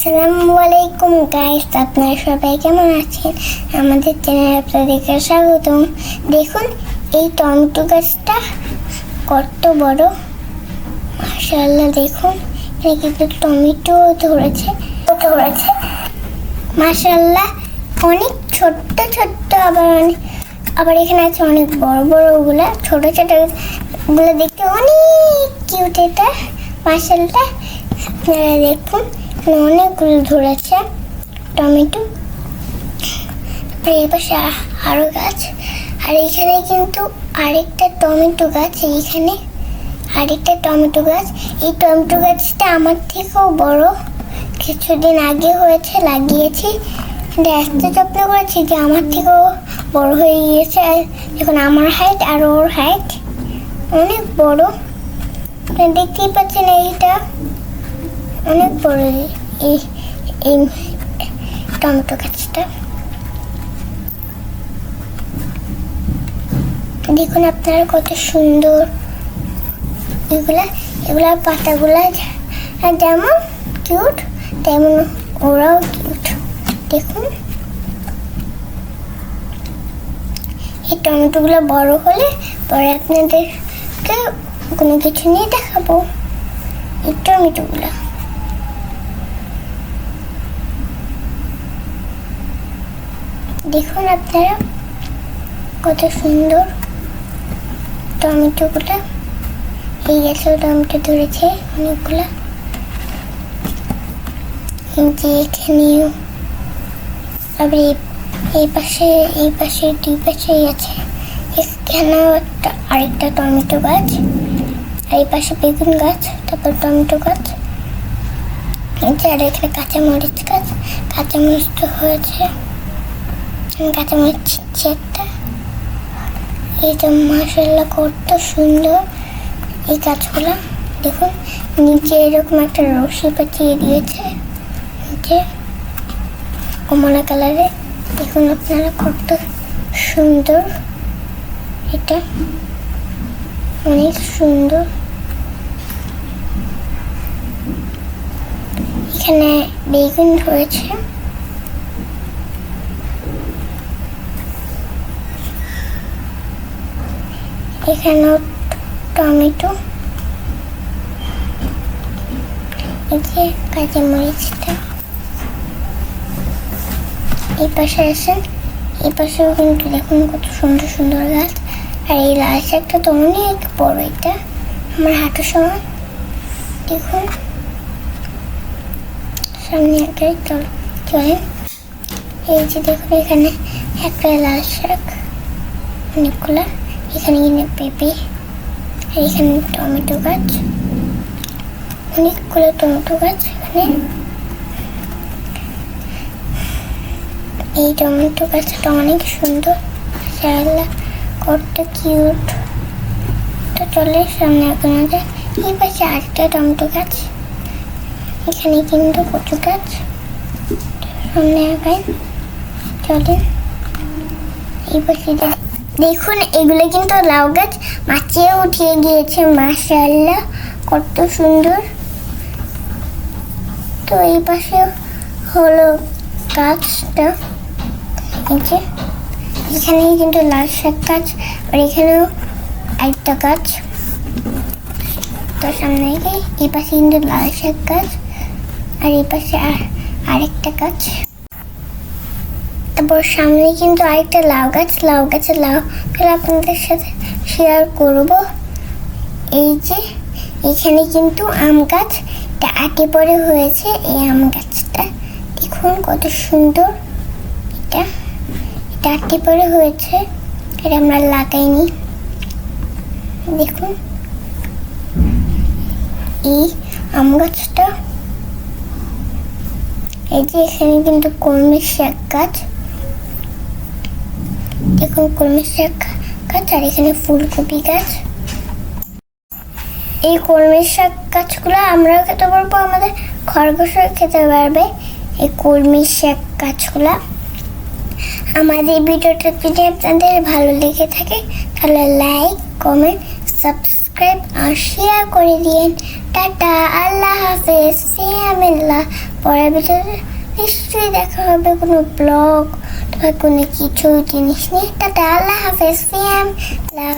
আসসালামু আলাইকুম গাইস, আপনারা সবাই কেমন আছেন? আমাদের চ্যানেলে আপনাদেরকে স্বাগতম। দেখুন এই টমেটো গাছটা কত বড়, মাশাআল্লাহ। দেখুন এখানে কিন্তু টমেটো ধরেছে মাশাআল্লাহ। অনেক ছোট্ট ছোট্ট, আবার এখানে আছে অনেক বড় বড় গুলা। ছোট ছোট গুলো দেখতে অনেক কিউট। এটা মাশাআল্লাহ, আপনারা দেখুন অনেকগুলো ধরেছে টমেটো। এই পাশে আরো গাছ, আর এখানে কিন্তু আরেকটা টমেটো গাছ। এইখানে আরেকটা টমেটো গাছ। এই টমেটো গাছটা আমার থেকেও বড়, কিছুদিন আগে হয়েছে, লাগিয়েছি। এত যত্ন করেছি যে আমার থেকেও বড় হয়ে গিয়েছে। এখন আমার হাইট আর ওর হাইট অনেক বড়, দেখতেই পাচ্ছেন। এইটা অনেক বড় এই টমেটো গাছটা। দেখুন আপনারা কত সুন্দর এগুলা পাতাগুলা যেমন কিউট তেমন ওরাও কিউট। দেখুন এই টমেটোগুলো বড় হলে পরে আপনাদেরকে কোনো কিছু নিয়ে দেখাবো। এই টমেটোগুলা দেখুন আপনারা কত সুন্দর টমেটোগুলা। এই গাছেও টমেটো ধরেছে অনেকগুলা। যে এখানেও, আবার এই পাশে দুই পাশেই আছে। এখানেও আরেকটা টমেটো গাছ, আর এই পাশে বেগুন গাছ, তারপর টমেটো গাছ। আর এখানে কাঁচামরিচ গাছ, কাঁচামরিচ তো হয়েছে, কাঁচামরিচ ছিটছে একটা। এইটা মাশাআল্লাহ কত সুন্দর এই গাছগুলো। দেখুন নিচে এরকম একটা রশি পাঠিয়ে দিয়েছে, নিচে কমলা কালারে। দেখুন আপনারা কত সুন্দর, এটা অনেক সুন্দর। এখানে বেগুন হয়েছে, এখানেও টমেটো, এই যে কাঁচামরিচটা। এই পাশে আসেন, এই পাশেও কিন্তু দেখুন কত সুন্দর সুন্দর গাছ। আর এই লাল শাকটা তো অনেক বড়, এটা আমার হাঁটু সমান। দেখুন সামনে একটাই চলেন। এই যে দেখুন এখানে একটা লাল শাক, অনেকগুলা। এখানে কিন্তু পেঁপে, আর এখানে টমেটো গাছ, অনেকগুলো টমেটো গাছ এখানে। এই টমেটো গাছটা অনেক সুন্দর, মাশাআল্লাহ কত কিউট। তো চলে সামনে এখন যায়। এই পাশে আরেকটা টমেটো গাছ, এখানে কিন্তু কচু গাছ। সামনে আগায় চলেন। এই পাশে দেখুন এগুলো কিন্তু লাউ গাছ, মাছিয়ে উঠিয়ে গিয়েছে, মাশাআল্লাহ কত সুন্দর। তো এই পাশে হলো গাছটা, এখানে কিন্তু লাল শাক গাছ, আর এখানেও আরেকটা গাছ। তো সামনে এই পাশে কিন্তু লাল শাক গাছ, আর এই পাশে আরেকটা গাছ। তারপর সামনে কিন্তু আরেকটা লাউ গাছ, লাউ গাছের লাউ আপনাদের সাথে শেয়ার করব। এই যে এখানে কিন্তু আম গাছ, এটা আটে পড়ে হয়েছে এই আম গাছটা। দেখুন কত সুন্দর, এটা আটে পড়ে হয়েছে, এটা আমরা লাগাইনি। দেখুন এই আম গাছটা। এই যে এখানে কিন্তু কলমি শাক গাছ, দেখুন কলমি শাক গাছ, আর এখানে ফুলকপি গাছ। এই কলমি শাক গাছগুলো আমরাও খেতে পারবো, আমাদের খরগোশও খেতে পারবে এই কলমি শাক গাছগুলা। আমাদের ভিডিওটা যদি আপনাদের ভালো লেগে থাকে তাহলে লাইক, কমেন্ট, সাবস্ক্রাইব আর শেয়ার করে দিন। টাটা, আল্লাহ হাফেজ, ফিয়ামিল্লাহ। পরের ভিডিওতে নিশ্চয়ই দেখা হবে কোনো ব্লগ বা কোনো কিছু জিনিস নিয়ে। টাটা, আল্লাহ হাফেজ, ফিয়ামিল্লাহ।